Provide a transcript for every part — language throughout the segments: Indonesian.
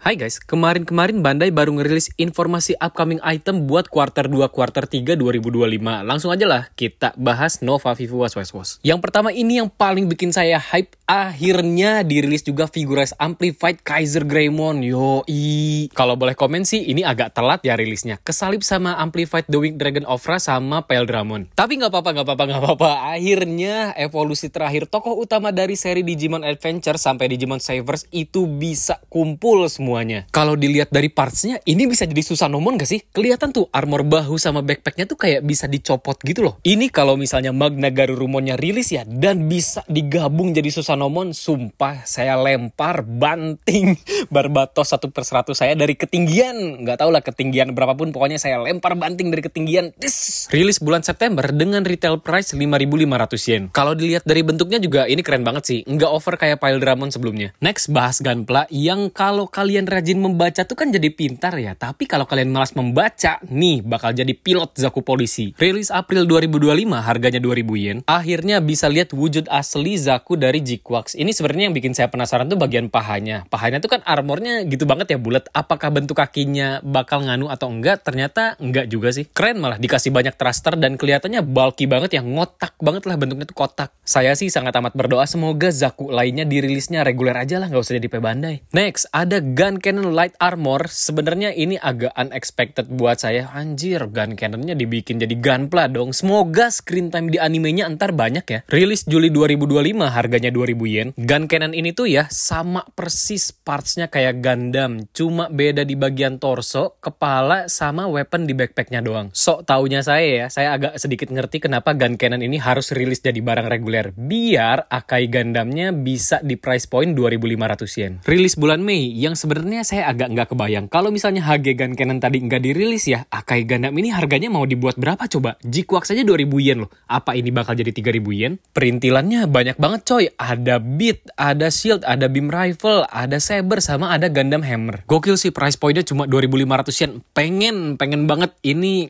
Hai guys, kemarin-kemarin Bandai baru ngerilis informasi upcoming item buat kuarter 2, kuarter 3 2025. Langsung aja lah kita bahas Nova Vivu Was. Yang pertama ini yang paling bikin saya hype, akhirnya dirilis juga Figures Amplified Kaiser Greymon. Yoi. Kalau boleh komen sih ini agak telat ya rilisnya. Kesalip sama Amplified The Winged Dragon Ofra sama Peldramon. Tapi nggak apa-apa. Akhirnya evolusi terakhir tokoh utama dari seri Digimon Adventure sampai Digimon Savers itu bisa kumpul semua. Kalau dilihat dari partsnya, ini bisa jadi Susanomon gak sih? Kelihatan tuh armor bahu sama backpacknya tuh kayak bisa dicopot gitu loh. Ini kalau misalnya Magna Garurumonnya rilis ya, dan bisa digabung jadi Susanomon, sumpah saya lempar banting Barbatos 1/100 saya dari ketinggian. Nggak tahu lah ketinggian berapapun, pokoknya saya lempar banting dari ketinggian. Rilis bulan September dengan retail price 5.500 yen. Kalau dilihat dari bentuknya juga ini keren banget sih. Nggak over kayak Peldramon sebelumnya. Next, bahas Gunpla yang kalau kalian rajin membaca tuh kan jadi pintar ya. Tapi kalau kalian malas membaca, nih bakal jadi pilot Zaku polisi. Rilis April 2025, harganya 2.000 yen. Akhirnya bisa lihat wujud asli Zaku dari G-Quarks. Ini sebenarnya yang bikin saya penasaran tuh bagian pahanya. Pahanya tuh kan armornya gitu banget ya, bulat. Apakah bentuk kakinya bakal nganu atau enggak? Ternyata enggak juga sih. Keren malah, dikasih banyak thruster dan kelihatannya bulky banget ya. Ngotak banget lah bentuknya tuh, kotak. Saya sih sangat amat berdoa semoga Zaku lainnya dirilisnya reguler aja lah, nggak usah jadi Bandai. Next, ada Gun Cannon Light Armor. Sebenarnya ini agak unexpected buat saya. Anjir, Gun Cannonnya dibikin jadi Gunpla dong. Semoga screen time di animenya entar banyak ya. Rilis Juli 2025, harganya 2.000 yen. Gun Cannon ini tuh ya sama persis partsnya kayak Gundam, cuma beda di bagian torso, kepala, sama weapon di backpacknya doang. Sok taunya saya ya, saya agak sedikit ngerti kenapa Gun Cannon ini harus rilis jadi barang reguler. Biar Akai Gundamnya bisa di price point 2.500 yen. Rilis bulan Mei, yang sebenarnya saya agak nggak kebayang. Kalau misalnya HG Gun Cannon tadi nggak dirilis ya, Akai Gundam ini harganya mau dibuat berapa coba? G-Quarks aja 2.000 yen loh. Apa ini bakal jadi 3.000 yen? Perintilannya banyak banget coy. Ada Beat, ada Shield, ada Beam Rifle, ada Saber, sama ada Gundam Hammer. Gokil sih, price point-nya cuma 2.500 yen. Pengen banget ini.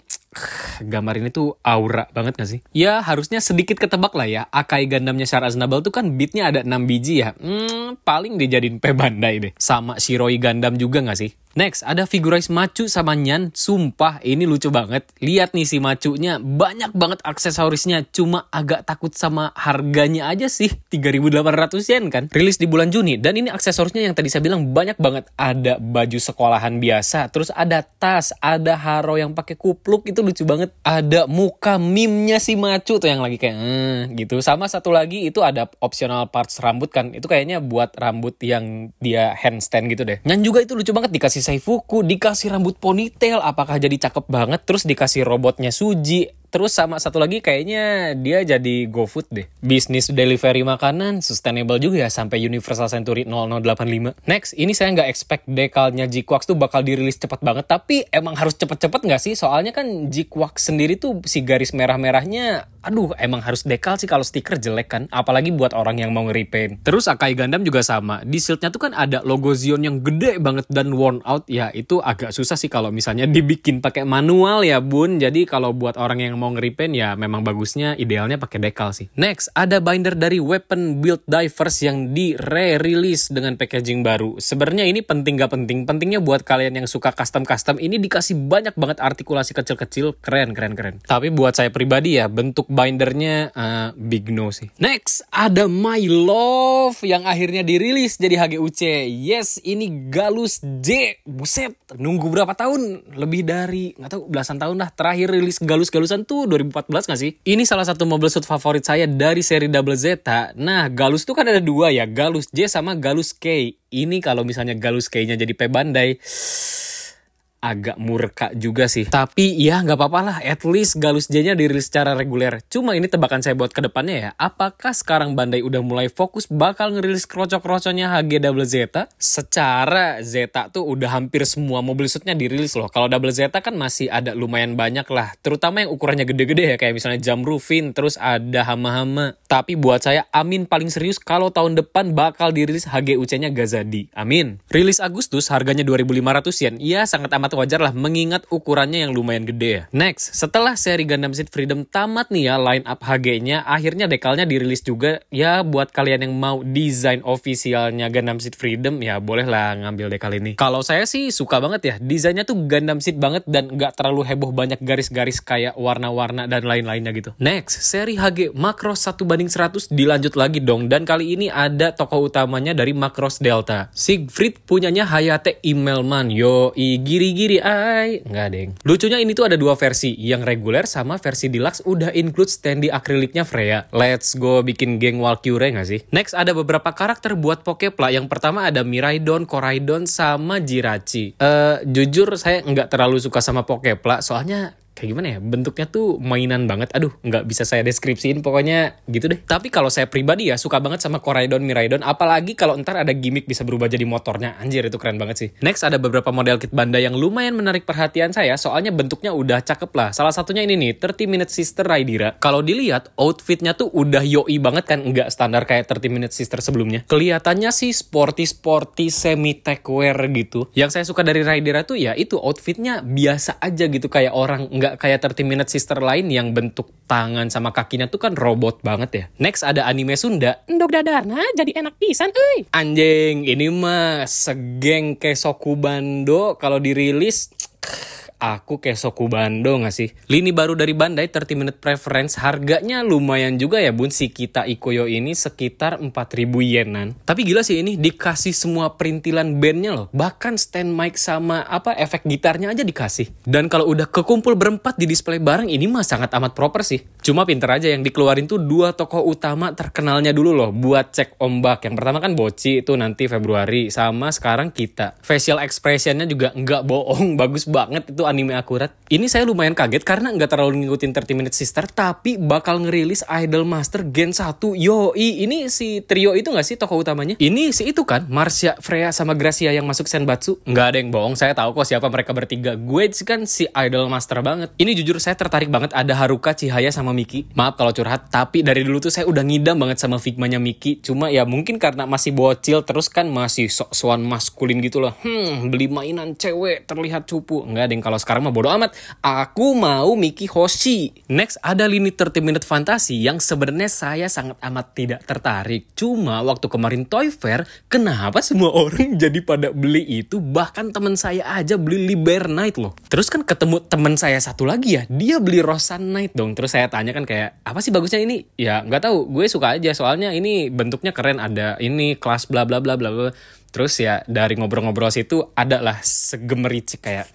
Gambar ini tuh aura banget gak sih? Ya harusnya sedikit ketebak lah ya. Akai Gundamnya Char Aznable tuh kan beatnya ada 6 biji ya. Paling dijadiin Bandai deh. Sama Shiroi Gundam juga gak sih? Next, ada Figurize Machu sama Nyan. Sumpah, ini lucu banget. Lihat nih si Machunya, banyak banget aksesorisnya. Cuma agak takut sama harganya aja sih. 3.800 yen kan? Rilis di bulan Juni. Dan ini aksesorisnya yang tadi saya bilang banyak banget. Ada baju sekolahan biasa. Terus ada tas. Ada haro yang pakai kupluk. Itu lucu banget. Ada muka meme-nya si Machu tuh yang lagi kayak gitu. Sama satu lagi itu ada optional parts rambut kan. Itu kayaknya buat rambut yang dia handstand gitu deh. Nyan juga itu lucu banget, dikasih Saifuku, dikasih rambut ponytail, apakah jadi cakep banget. Terus dikasih robotnya Suji. Terus sama satu lagi kayaknya dia jadi GoFood deh. Bisnis delivery makanan, sustainable juga ya sampai Universal Century 0085. Next, ini saya nggak expect dekalnya G-Quarks tuh bakal dirilis cepet banget. Tapi emang harus cepet-cepet nggak sih? Soalnya kan G-Quarks sendiri tuh si garis merah-merahnya, aduh emang harus dekal sih, kalau stiker jelek kan. Apalagi buat orang yang mau nge-repaint. Terus Akai Gundam juga sama. Di shieldnya tuh kan ada logo Zion yang gede banget dan worn out. Ya itu agak susah sih kalau misalnya dibikin pakai manual ya bun. Jadi kalau buat orang yang mau nge-repaint ya memang bagusnya idealnya pakai dekal sih. Next, ada binder dari Weapon Build Divers yang di-re-release dengan packaging baru. Sebenarnya ini penting gak penting? Pentingnya buat kalian yang suka custom-custom, ini dikasih banyak banget artikulasi kecil-kecil. Keren. Tapi buat saya pribadi ya, bentuk bindernya big no sih. Next, ada My Love yang akhirnya dirilis jadi HGUC. Yes, ini Galus J. Buset, nunggu berapa tahun? Lebih dari, nggak tahu, belasan tahun lah. Terakhir rilis Galus-Galusan tuh 2014 gak sih? Ini salah satu mobile suit favorit saya dari seri Double Zeta. Nah, Galus tuh kan ada dua ya, Galus J sama Galus K. Ini kalau misalnya Galus K-nya jadi Bandai, agak murka juga sih. Tapi ya nggak apa-apa lah, at least Galus J-nya dirilis secara reguler. Cuma ini tebakan saya buat kedepannya ya. Apakah sekarang Bandai udah mulai fokus bakal ngerilis krocok-kroconya HG Double Zeta? Secara Zeta tuh udah hampir semua mobil suitnya dirilis loh. Kalau Double Zeta kan masih ada lumayan banyak lah. Terutama yang ukurannya gede-gede ya. Kayak misalnya Jam Rufin, terus ada Hama-Hama. Tapi buat saya, amin paling serius kalau tahun depan bakal dirilis HGUC-nya Gazadi. Amin. Rilis Agustus, harganya 2.500 yen. Iya, sangat amat sangat wajar lah mengingat ukurannya yang lumayan gede ya. Next, setelah seri Gundam Seed Freedom tamat nih ya line up HG-nya, akhirnya dekalnya dirilis juga. Ya buat kalian yang mau desain ofisialnya Gundam Seed Freedom ya boleh lah ngambil dekal ini. Kalau saya sih suka banget ya, desainnya tuh Gundam Seed banget dan nggak terlalu heboh banyak garis-garis kayak warna-warna dan lain-lainnya gitu. Next, seri HG Macross 1:100 dilanjut lagi dong, dan kali ini ada tokoh utamanya dari Macross Delta. Siegfried punyanya Hayate Immelman. Yoi, giri-giri ay. Nggak deng. Lucunya ini tuh ada dua versi, yang reguler sama versi deluxe udah include standee akriliknya Freya. Let's go bikin geng Valkyrie nggak sih? Next ada beberapa karakter buat Pokepla. Yang pertama ada Miraidon, Koraidon, sama Jirachi. Jujur saya nggak terlalu suka sama Pokepla, soalnya kayak gimana ya, bentuknya tuh mainan banget. Aduh, nggak bisa saya deskripsiin, pokoknya gitu deh. Tapi kalau saya pribadi ya suka banget sama Koraidon, Miraidon, apalagi kalau ntar ada gimmick bisa berubah jadi motornya. Anjir, itu keren banget sih. Next ada beberapa model kit Bandai yang lumayan menarik perhatian saya, soalnya bentuknya udah cakep lah. Salah satunya ini nih, 30 Minute Sister Raidira. Kalau dilihat outfitnya tuh udah yoi banget kan, nggak standar kayak 30 Minute Sister sebelumnya. Kelihatannya sih sporty semi techwear gitu. Yang saya suka dari Raidira tuh ya itu outfitnya biasa aja gitu, kayak orang nggak kayak 30 Minute Sister lain yang bentuk tangan sama kakinya tuh kan robot banget ya. Next ada anime Sunda, Endog Dadarna jadi enak pisan euy. Anjing, ini mah segeng Kesoku Bando kalau dirilis. Aku Kesoku Bando gak sih? Lini baru dari Bandai 30 Minute Preference, harganya lumayan juga ya bun, si Kita Ikoyo ini sekitar 4.000 yenan. Tapi gila sih ini dikasih semua perintilan bandnya loh. Bahkan stand mic sama efek gitarnya aja dikasih. Dan kalau udah kekumpul berempat di display bareng, ini mah sangat amat proper sih. Cuma pinter aja yang dikeluarin tuh dua tokoh utama terkenalnya dulu loh buat cek ombak. Yang pertama kan Bocchi itu nanti Februari, sama sekarang Kita. Facial expressionnya juga nggak bohong, bagus banget itu anime akurat. Ini saya lumayan kaget karena nggak terlalu ngikutin 30 Minute Sister, tapi bakal ngerilis Idol Master Gen 1. Yoi, ini si trio itu nggak sih tokoh utamanya? Ini si itu kan, Marcia, Freya, sama Gracia yang masuk Senbatsu. Nggak ada yang bohong, saya tahu kok siapa mereka bertiga. Gue kan si Idol Master banget. Ini jujur saya tertarik banget ada Haruka, Chihaya, sama Miki. Maaf kalau curhat, tapi dari dulu tuh saya udah ngidam banget sama Figmanya Miki. Cuma ya mungkin karena masih bocil, terus kan masih sok-sokan maskulin gitu loh. Beli mainan cewek terlihat cupu. Nggak ada yang, kalau sekarang mah bodo amat. Aku mau Miki Hoshi. Next ada lini 30 Minute Fantasy yang sebenarnya saya sangat amat tidak tertarik. Cuma waktu kemarin Toy Fair, kenapa semua orang jadi pada beli itu? Bahkan teman saya aja beli Liber Knight loh. Terus kan ketemu teman saya satu lagi ya, dia beli Rosan Knight dong. Terus saya tanya kan kayak, apa sih bagusnya ini? Ya nggak tahu, gue suka aja soalnya ini bentuknya keren, ada ini kelas bla bla bla bla bla. Terus ya dari ngobrol-ngobrol situ ada lah segemericik kayak,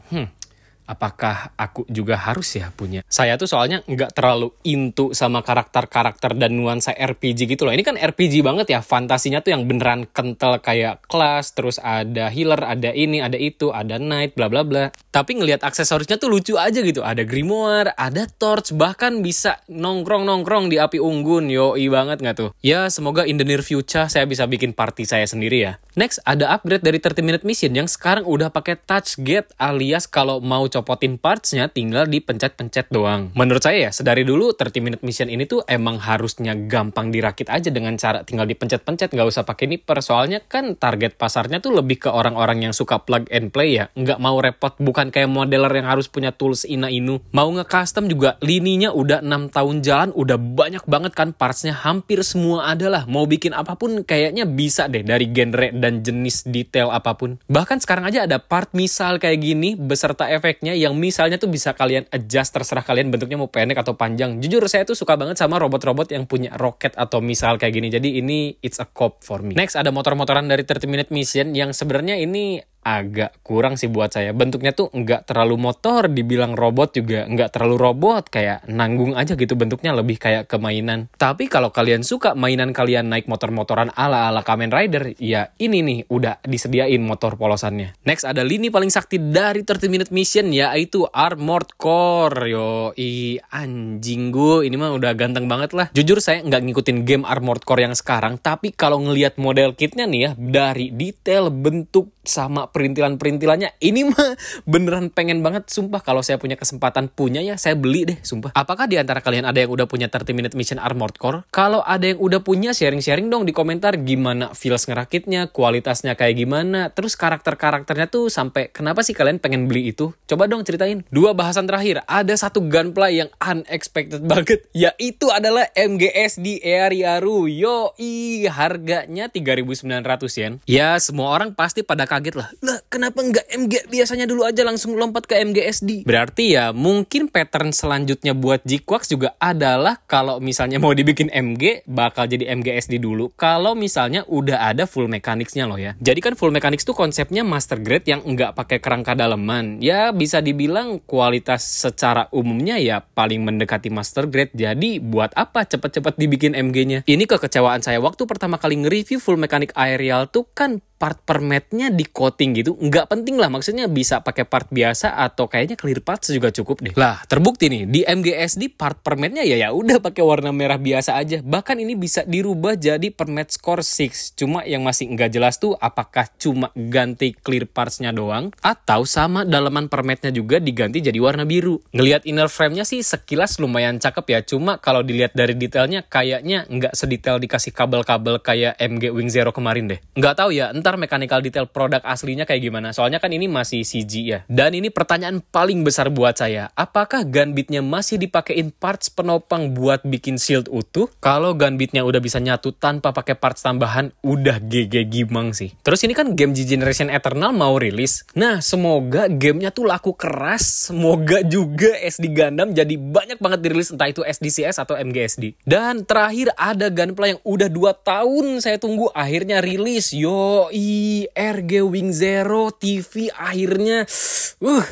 apakah aku juga harus ya punya? Saya tuh soalnya nggak terlalu into sama karakter-karakter dan nuansa RPG gitu loh. Ini kan RPG banget ya, fantasinya tuh yang beneran kental kayak kelas, terus ada healer, ada ini, ada itu, ada knight, bla bla bla. Tapi ngelihat aksesorisnya tuh lucu aja gitu. Ada grimoire, ada torch, bahkan bisa nongkrong-nongkrong di api unggun. Yoi banget nggak tuh? Ya semoga in the near future saya bisa bikin party saya sendiri ya. Next ada upgrade dari 30 Minute Mission yang sekarang udah pakai touch gate, alias kalau mau copotin partsnya tinggal dipencet-pencet doang. Menurut saya ya, sedari dulu 30 Minute Mission ini tuh emang harusnya gampang dirakit aja dengan cara tinggal dipencet-pencet, nggak usah pakai nipper. Soalnya kan target pasarnya tuh lebih ke orang-orang yang suka plug and play ya, nggak mau repot, bukan kayak modeler yang harus punya tools ina-inu. Mau nge-custom juga lininya udah 6 tahun jalan, udah banyak banget kan partsnya, hampir semua ada lah. Mau bikin apapun kayaknya bisa deh dari genre dan jenis detail apapun. Bahkan sekarang aja ada part misal kayak gini beserta efeknya yang misalnya tuh bisa kalian adjust, terserah kalian bentuknya mau pendek atau panjang. Jujur saya tuh suka banget sama robot-robot yang punya roket atau misal kayak gini. Jadi ini it's a cop for me. Next ada motor-motoran dari 30 Minute Mission yang sebenarnya ini agak kurang sih buat saya. Bentuknya tuh nggak terlalu motor, dibilang robot juga nggak terlalu robot, kayak nanggung aja gitu, bentuknya lebih kayak ke mainan. Tapi kalau kalian suka mainan kalian naik motor-motoran ala-ala Kamen Rider, ya ini nih udah disediain motor polosannya. Next ada lini paling sakti dari 30 Minute Mission, yaitu Armored Core. Yoi, anjing gue, ini mah udah ganteng banget lah. Jujur saya nggak ngikutin game Armored Core yang sekarang, tapi kalau ngelihat model kitnya nih ya, dari detail, bentuk, sama Sumpah perintilan-perintilannya ini mah beneran pengen banget. Sumpah kalau saya punya kesempatan punya ya saya beli deh, sumpah. Apakah di antara kalian ada yang udah punya 30 Minute Mission Armored Core? Kalau ada yang udah punya, sharing-sharing dong di komentar gimana feels ngerakitnya, kualitasnya kayak gimana, terus karakter-karakternya tuh sampai kenapa sih kalian pengen beli itu? Coba dong ceritain. Dua bahasan terakhir, ada satu gunplay yang unexpected banget, yaitu adalah MGSD Eariaru. Yoi, harganya 3.900 yen. Ya, semua orang pasti pada kaget lah. Lah, kenapa nggak MG biasanya dulu aja langsung lompat ke MGSD? Berarti ya mungkin pattern selanjutnya buat G-Quax juga adalah kalau misalnya mau dibikin MG, bakal jadi MGSD dulu. Kalau misalnya udah ada full mechanics-nya loh ya. Jadi kan full mechanics tuh konsepnya master grade yang nggak pakai kerangka daleman. Ya bisa dibilang kualitas secara umumnya ya paling mendekati master grade. Jadi buat apa cepet-cepet dibikin MG-nya? Ini kekecewaan saya waktu pertama kali nge-review full mechanic aerial tuh kan part per mat-nya di coating gitu. Nggak penting lah, maksudnya bisa pakai part biasa atau kayaknya clear parts juga cukup deh. Lah, terbukti nih di MGSD part per mat-nya ya udah pakai warna merah biasa aja. Bahkan ini bisa dirubah jadi per mat score 6. Cuma yang masih nggak jelas tuh apakah cuma ganti clear parts-nya doang atau sama dalaman per mat-nya juga diganti jadi warna biru. Ngelihat inner frame-nya sih sekilas lumayan cakep ya. Cuma kalau dilihat dari detailnya kayaknya nggak sedetail dikasih kabel-kabel kayak MG Wing Zero kemarin deh. Nggak tahu ya, entar mechanical detail produk aslinya kayak gimana. Soalnya kan ini masih CG ya. Dan ini pertanyaan paling besar buat saya. Apakah gunbitnya masih dipakein parts penopang buat bikin shield utuh? Kalau gunbitnya udah bisa nyatu tanpa pakai parts tambahan, udah GG gimang sih. Terus ini kan game G Generation Eternal mau rilis. Nah, semoga gamenya tuh laku keras. Semoga juga SD Gundam jadi banyak banget dirilis, entah itu SDCS atau MGSD. Dan terakhir ada gunplay yang udah 2 tahun saya tunggu, akhirnya rilis. Yoi, RG Wing Zero TV akhirnya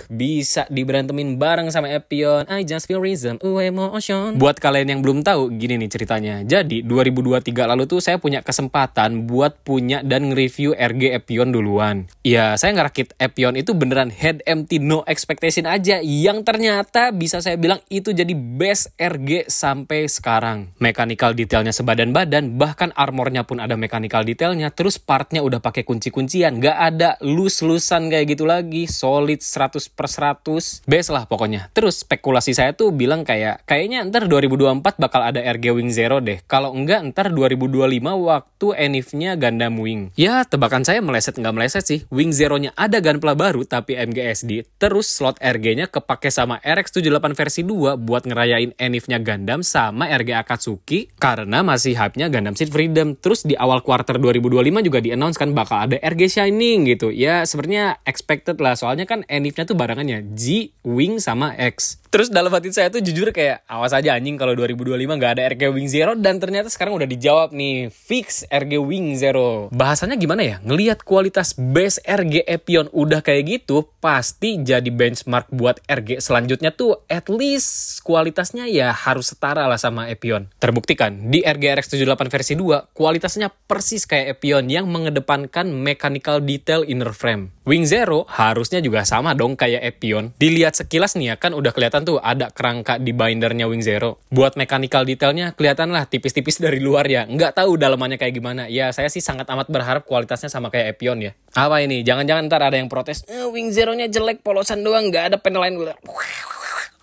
bisa diberantemin bareng sama Epyon. I just feel rhythm, emotion. Buat kalian yang belum tahu, gini nih ceritanya. Jadi 2023 lalu tuh saya punya kesempatan buat punya dan nge-review RG Epyon duluan. Ya, saya ngerakit Epyon itu beneran head empty, no expectation aja, yang ternyata bisa saya bilang itu jadi best RG sampai sekarang. Mechanical detailnya sebadan-badan, bahkan armornya pun ada mechanical detailnya, terus partnya udah pakai kunci-kuncian, gak ada lus-lusan kayak gitu lagi, solid 100/100, best lah pokoknya. Terus spekulasi saya tuh bilang kayaknya ntar 2024 bakal ada RG Wing Zero deh, kalau enggak ntar 2025 waktu enif-nya Gundam Wing. Ya tebakan saya meleset nggak meleset sih, Wing Zero-nya ada gunpla baru tapi MGSD, terus slot RG-nya kepake sama RX78 versi 2 buat ngerayain enif-nya Gundam sama RG Akatsuki karena masih hype-nya Gundam Seed Freedom. Terus di awal quarter 2025 juga di-announce kan bakal ada RG Shining gitu. Ya sebenarnya expected lah, soalnya kan enif-nya tuh barangannya G, Wing, sama X. Terus dalam hati saya tuh jujur kayak awas aja anjing kalau 2025 nggak ada RG Wing Zero, dan ternyata sekarang udah dijawab nih, fix RG Wing Zero. Bahasanya gimana ya? Ngelihat kualitas base RG Epyon udah kayak gitu, pasti jadi benchmark buat RG selanjutnya tuh at least kualitasnya ya harus setara lah sama Epyon. Terbuktikan di RG RX78 versi 2 kualitasnya persis kayak Epyon yang mengedepankan mechanical detail inner frame. Wing Zero harusnya juga sama dong kayak Epyon. Dilihat sekilas nih ya, kan udah kelihatan tuh ada kerangka di bindernya Wing Zero. Buat mechanical detailnya kelihatan lah tipis-tipis dari luar ya. Nggak tahu dalamannya kayak gimana. Ya saya sih sangat amat berharap kualitasnya sama kayak Epyon ya. Apa ini? Jangan-jangan ntar ada yang protes, Wing Zero-nya jelek, polosan doang, nggak ada panel lain.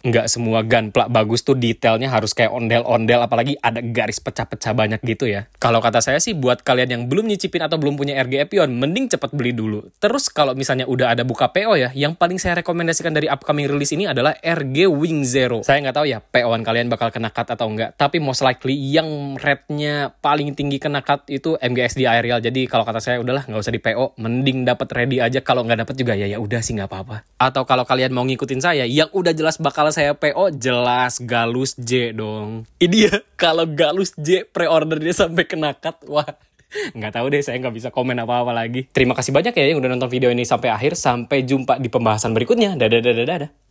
Nggak semua gunpla bagus tuh detailnya harus kayak ondel-ondel, apalagi ada garis pecah-pecah banyak gitu ya. Kalau kata saya sih buat kalian yang belum nyicipin atau belum punya RG Epyon, mending cepet beli dulu. Terus kalau misalnya udah ada buka PO ya, yang paling saya rekomendasikan dari upcoming release ini adalah RG Wing Zero. Saya nggak tahu ya PO-an kalian bakal kena cut atau enggak, tapi most likely yang rate-nya paling tinggi kena cut itu MGSD Aerial. Jadi kalau kata saya udahlah nggak usah di PO, mending dapat ready aja. Kalau nggak dapat juga ya udah sih nggak apa-apa. Atau kalau kalian mau ngikutin saya, yang udah jelas bakal saya PO, jelas Galus J dong. Ini ya, kalau Galus J pre-ordernya sampai kena cut, wah nggak tahu deh, saya nggak bisa komen apa-apa lagi. Terima kasih banyak ya yang udah nonton video ini sampai akhir. Sampai jumpa di pembahasan berikutnya. Dadah.